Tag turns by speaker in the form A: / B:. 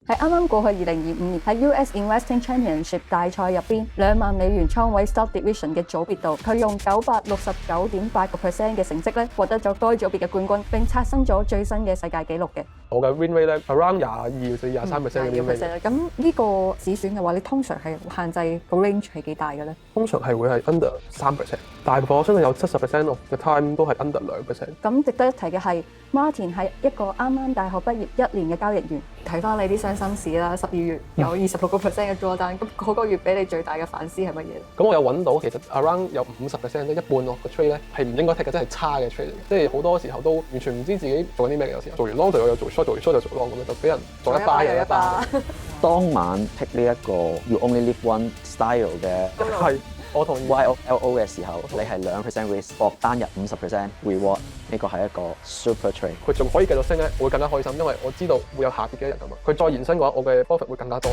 A: 喺啱啱過去2025年喺 US Investing Championship 大賽入邊，$20,000倉位 Stock Division 嘅組別度，佢用969.8% 嘅成績咧，獲得咗該組別嘅冠軍，並刷新咗最新嘅世界紀錄嘅。
B: 我嘅 win rate 咧 around 22至23%嘅 win rate。
A: 咁呢個指選嘅話，你通常係限制個 range 係幾大嘅咧？
B: 通常係會係 under 3%，大部分我相信有70% of the time 都係 under 2%。
A: 咁值得一提嘅係 Martin 係一個啱啱大學畢業1年嘅交易員。睇翻你啲傷心事啦，12月有26% 嘅 drawdown，咁嗰個月俾你最大嘅反思係乜嘢？
B: 咁我有揾到其實 around 有50%，即一半個 trade 咧係唔應該 take 嘅，真係差嘅 trade 嚟嘅，即係好多時候都完全唔知自己做緊啲咩嘅，有時候做完 long 就有做 short， 做完 short 就做 long， 咁樣就俾人做一巴又一巴。
C: 當晚 pick 呢一個 You Only Live One style 嘅
B: 係。我同意
C: YOLO 嘅時候，你係2% risk 博單日50% reward， 呢個係一個 super trade。
B: 佢仲可以繼續升咧，我會更加開心，因為我知道會有下跌嘅人㗎嘛。佢再延伸嘅話，我嘅 profit 會更加多。